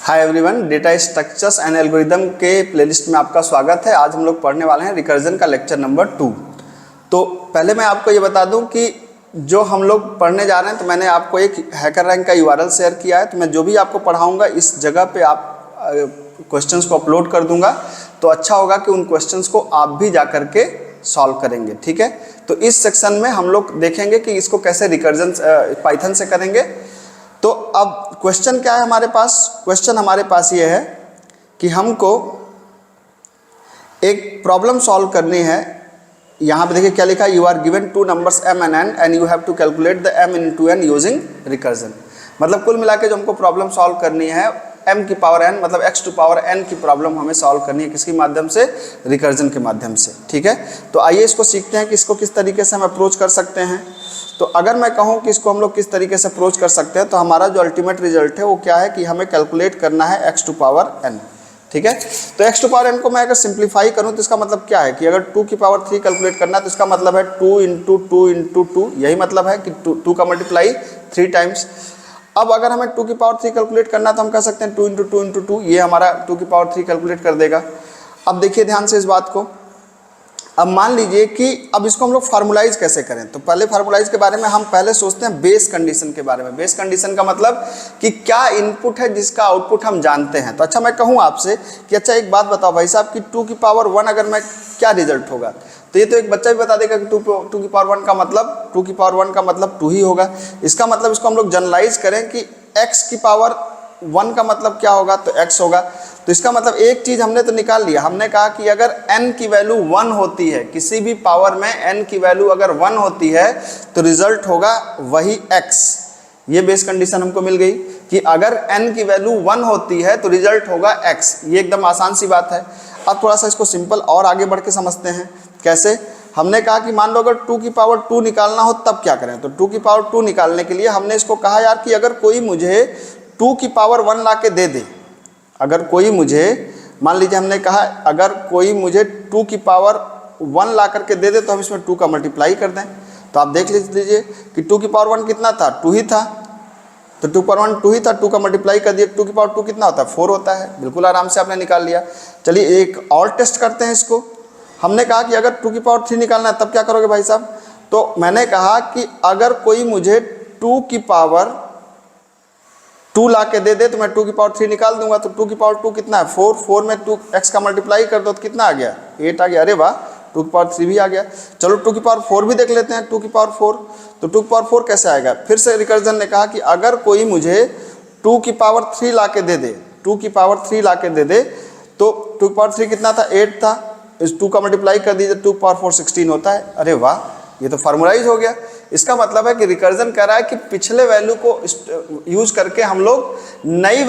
Hi everyone, data structures and algorithm के playlist में आपका स्वागत है। आज हम लोग पढ़ने वाले हैं रिकर्जन का लेक्चर नंबर 2। तो पहले मैं आपको ये बता दूं कि जो हम लोग पढ़ने जा रहे हैं, तो मैंने आपको एक हैकररैंक का यूआरएल शेयर किया है। तो मैं जो भी आपको पढ़ाऊंगा इस जगह पे आप क्वेश्चंस को अपलोड कर दूंगा। तो अच्छा होगा कि उन क्वेश्चंस को आप भी जा करके सॉल्व करेंगे, ठीक है। तो इस सेक्शन में हम लोग देखेंगे कि इसको कैसे रिकर्जन पाइथन से करेंगे। तो अब क्वेश्चन क्या है हमारे पास? क्वेश्चन हमारे पास ये है कि हमको एक प्रॉब्लम सॉल्व करनी है। यहाँ पे देखिए क्या लिखा है, you are given two numbers m and n and you have to calculate the m into n using recursion. मतलब कुल मिला के जो हमको प्रॉब्लम सॉल्व करनी है m की पावर n मतलब x टू पावर n की प्रॉब्लम हमें सॉल्व करनी है। किसके माध्यम से? रिकर्जन के माध्यम से, ठीक है। तो आइए इसको सीखते हैं कि इसको किस तरीके से हम अप्रोच कर सकते हैं। तो अगर मैं कहूं कि इसको हम लोग किस तरीके से अप्रोच कर सकते हैं, तो हमारा जो अल्टीमेट रिजल्ट है वो क्या है कि हमें कैलकुलेट करना है x टू पावर n, ठीक है। तो x टू पावर n को मैं अगर सिंप्लीफाई करूं तो इसका मतलब क्या है कि अगर 2 की पावर 3 कैलकुलेट करना है तो इसका मतलब है 2 इंटू 2 इंटू 2, यही मतलब है कि 2 का मल्टीप्लाई 3 टाइम्स। अब अगर हमें 2 की पावर 3 कैलकुलेट करना है तो हम कह सकते हैं 2 इंटू 2 इंटू 2, ये हमारा 2 की पावर 3 कैलकुलेट कर देगा। अब देखिए ध्यान से इस बात को। अब मान लीजिए कि अब इसको हम लोग फार्मूलाइज कैसे करें। तो पहले फार्मूलाइज के बारे में हम पहले सोचते हैं बेस कंडीशन के बारे में। बेस कंडीशन का मतलब कि क्या इनपुट है जिसका आउटपुट हम जानते हैं। तो अच्छा मैं कहूँ आपसे कि अच्छा एक बात बताओ भाई साहब कि 2 की पावर 1 अगर मैं क्या रिजल्ट होगा। तो ये तो एक बच्चा भी बता देगा कि 2 की पावर 1 का मतलब 2 की पावर 1 का मतलब 2 ही होगा। इसका मतलब इसको हम लोग जनरलाइज करें कि x की पावर 1 का मतलब क्या होगा, तो x होगा। तो इसका मतलब एक चीज हमने तो निकाल लिया। हमने कहा कि अगर n की वैल्यू 1 होती है, किसी भी पावर में n की वैल्यू अगर 1 होती है तो रिजल्ट होगा वही x। ये बेस कंडीशन हमको मिल गई कि अगर n की वैल्यू 1 होती है तो रिजल्ट होगा x। ये एकदम आसान सी बात है। अब थोड़ा सा इसको सिंपल और आगे बढ़ के समझते हैं। कैसे? हमने कहा कि मान लो अगर 2 की पावर 2 निकालना हो तब क्या करें। तो 2 की पावर 2 निकालने के लिए हमने इसको कहा यार कि अगर कोई मुझे 2 की पावर 1 ला के दे दे। अगर कोई मुझे, मान लीजिए हमने कहा अगर कोई मुझे 2 की पावर 1 ला करके दे दे तो हम इसमें 2 का मल्टीप्लाई कर दें। तो आप देख लीजिए कि 2 की पावर 1 कितना था, 2 ही था। तो 2 की पावर 1 2 ही था, 2 का मल्टीप्लाई कर दिए, 2 की पावर 2 कितना होता है, 4 होता है। बिल्कुल आराम से आपने निकाल लिया। चलिए एक और टेस्ट करते हैं इसको। हमने कहा कि अगर 2 की पावर 3 निकालना है तब क्या करोगे भाई साहब। तो मैंने कहा कि अगर कोई मुझे 2 की पावर 2 ला के दे दे तो मैं 2 की पावर 3 निकाल दूंगा। तो 2 की पावर 2 कितना है, 4 में 2 x का मल्टीप्लाई कर दो तो कितना आ गया, 8 आ गया। अरे वाह, 2 की पावर 3 भी आ गया। चलो 2 की पावर 4 भी देख लेते हैं। 2 की पावर 4, तो 2 की पावर 4 कैसे आएगा। फिर से रिकर्जन ने कहा कि अगर कोई मुझे 2 की पावर 3 ला के दे दे, 2 की पावर 3 ला के दे दे तो 2 की पावर 3 कितना था, 8 था। इस 2 का मल्टीप्लाई कर दीजिए, 2 की पावर 4 16 होता है। अरे वाह, ये तो फार्मूलाइज हो गया। इसका मतलब है कि रिकर्जन कह रहा है कि पिछले वैल्यू को यूज करके हम लोग नई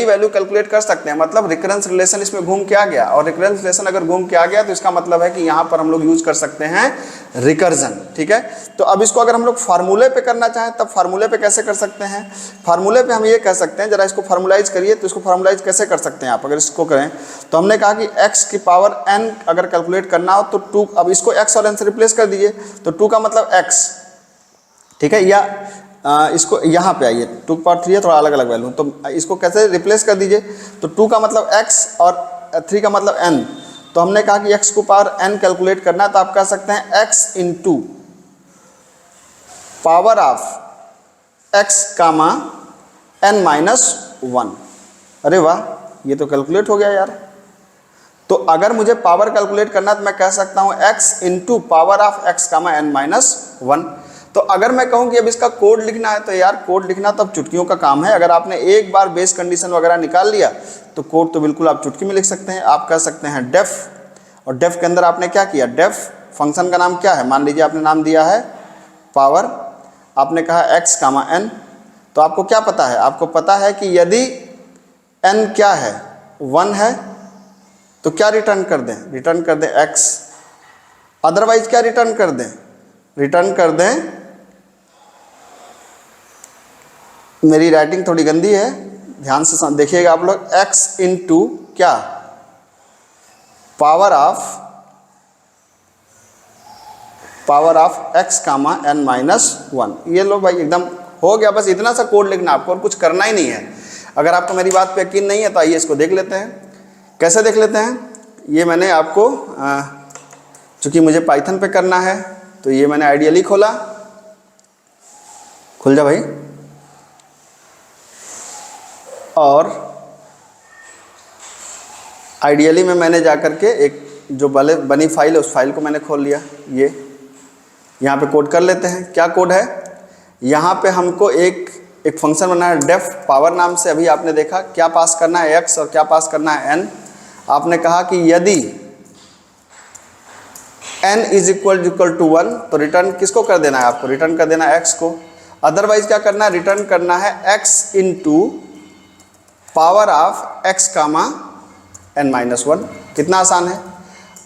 वैल्यू कैलकुलेट कर सकते हैं। मतलब रिकरेंस रिलेशन इसमें घूम के आ गया। और रिकरेंस रिलेशन अगर घूम के आ गया तो इसका मतलब है कि यहाँ पर हम लोग यूज कर सकते हैं रिकर्जन, ठीक है। तो अब इसको अगर हम लोग फार्मूले पे करना चाहें तब फार्मूले पे कैसे कर सकते हैं। फार्मूले पे हम ये कह सकते हैं, जरा इसको फार्मूलाइज करिए। तो इसको फार्मूलाइज कैसे कर सकते हैं आप अगर इसको करें। तो हमने कहा कि x की पावर n अगर कैलकुलेट करना हो तो 2, अब इसको x और n से रिप्लेस कर दीजिए। तो 2 का मतलब x, ठीक है। या इसको यहाँ पे आइए, 2 की पावर 3 है, थोड़ा अलग अलग वैल्यू। तो इसको कैसे रिप्लेस कर दीजिए। तो 2 का मतलब x और 3 का मतलब n। तो हमने कहा कि x को पावर n कैलकुलेट करना है तो आप कह सकते हैं x into power of x comma n minus 1। अरे वाह, ये तो कैलकुलेट हो गया यार। तो अगर मुझे पावर कैलकुलेट करना तो मैं कह सकता हूँ x into power of x comma n minus 1। तो अगर मैं कहूँ कि अब इसका कोड लिखना है तो यार कोड लिखना तो अब चुटकियों का काम है। अगर आपने एक बार बेस कंडीशन वगैरह निकाल लिया तो कोड तो बिल्कुल आप चुटकी में लिख सकते हैं। आप कह सकते हैं डेफ, और डेफ के अंदर आपने क्या किया, डेफ फंक्शन का नाम क्या है। मान लीजिए आपने नाम दिया है पावर, आपने कहा x कामा n। तो आपको क्या पता है, आपको पता है कि यदि n क्या है, 1 है, तो क्या रिटर्न कर दें, रिटर्न कर दें x। अदरवाइज क्या रिटर्न कर दें, रिटर्न कर दें, मेरी राइटिंग थोड़ी गंदी है, ध्यान से देखिएगा आप लोग, x इंटू क्या, power of x comma n minus 1। ये लो भाई, एकदम हो गया। बस इतना सा कोड लिखना आपको और कुछ करना ही नहीं है। अगर आपको मेरी बात पे यकीन नहीं है तो आइए इसको देख लेते हैं। कैसे देख लेते हैं, ये मैंने आपको चूँकि मुझे पाइथन पे करना है तो ये मैंने आइडियली खोला, खुल जा भाई, और आइडियली में मैंने जा कर के एक जो बनी फाइल है उस फाइल को मैंने खोल लिया। ये यहाँ पे कोड कर लेते हैं। क्या कोड है, यहाँ पे हमको एक फंक्शन बनाना है डेफ पावर नाम से। अभी आपने देखा क्या पास करना है x और क्या पास करना है n। आपने कहा कि यदि n इज इक्वल टू 1 तो रिटर्न किसको कर देना है, आपको रिटर्न कर देना है x को। अदरवाइज क्या करना है, रिटर्न करना है x into power of x comma n-1। कितना आसान है।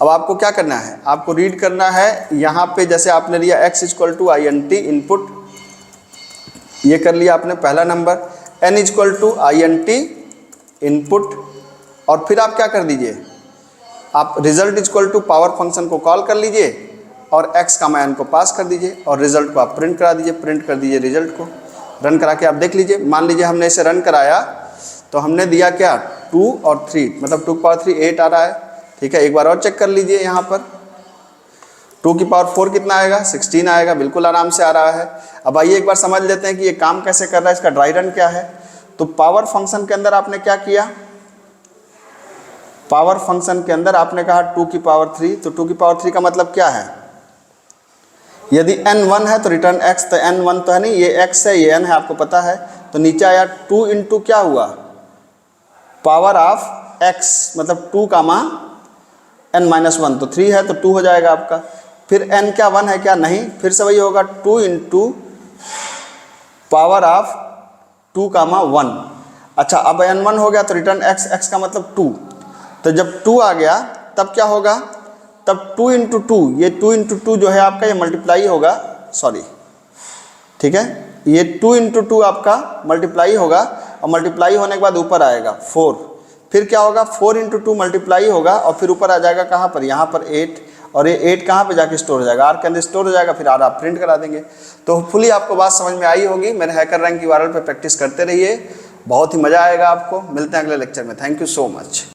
अब आपको क्या करना है, आपको रीड करना है। यहाँ पे जैसे आपने लिया x equal to INT input, ये कर लिया आपने पहला नंबर, n equal to INT input, और फिर आप क्या कर दीजिए, आप result equal to power function को कॉल कर लीजिए और x कामा n को पास कर दीजिए और रिजल्ट को आप प्रिंट करा दीजिए। प्रिंट कर दीजिए रिजल्ट को, रन करा के आप देख लीजिए। मान लीजिए हमने इसे रन कराया तो हमने दिया क्या, 2 और 3, मतलब 2 की पावर 3 8 आ रहा है। ठीक है, एक बार और चेक कर लीजिए। यहाँ पर 2 की पावर 4 कितना आएगा, 16 आएगा, बिल्कुल आराम से आ रहा है। अब आइए एक बार समझ लेते हैं कि ये काम कैसे कर रहा है, इसका ड्राई रन क्या है। तो पावर फंक्शन के अंदर आपने क्या किया, पावर फंक्शन के अंदर आपने कहा 2 की पावर 3, तो 2 की पावर 3 का मतलब क्या है, यदि n 1 है तो रिटर्न x, तो n 1 तो है नहीं, ये x है, ये n है, आपको पता है। तो नीचे आया 2 इंटू क्या हुआ, पावर ऑफ x, मतलब 2 कामा n-1, तो 3 है तो 2 हो जाएगा आपका। फिर n क्या 1 है क्या, नहीं, फिर से वही होगा 2 इंटू पावर ऑफ 2 कामा 1। अच्छा, अब n1 हो गया तो रिटर्न x, x का मतलब 2। तो जब 2 आ गया तब क्या होगा, तब 2 इंटू 2, ये 2 इंटू 2 जो है आपका ये मल्टीप्लाई होगा, सॉरी, ठीक है, ये 2 इंटू 2 आपका मल्टीप्लाई होगा, और मल्टीप्लाई होने के बाद ऊपर आएगा 4। फिर क्या होगा, 4 इंटू 2 मल्टीप्लाई होगा और फिर ऊपर आ जाएगा कहाँ पर, यहाँ पर 8, और ये 8 कहाँ पे जाके स्टोर हो जाएगा, आर के अंदर स्टोर हो जाएगा। फिर आर आप प्रिंट करा देंगे। तो होपफुली आपको बात समझ में आई होगी। मेरे हैकर रैंक URL पे प्रैक्टिस करते रहिए, बहुत ही मज़ा आएगा आपको। मिलते हैं अगले लेक्चर में। Thank you so much.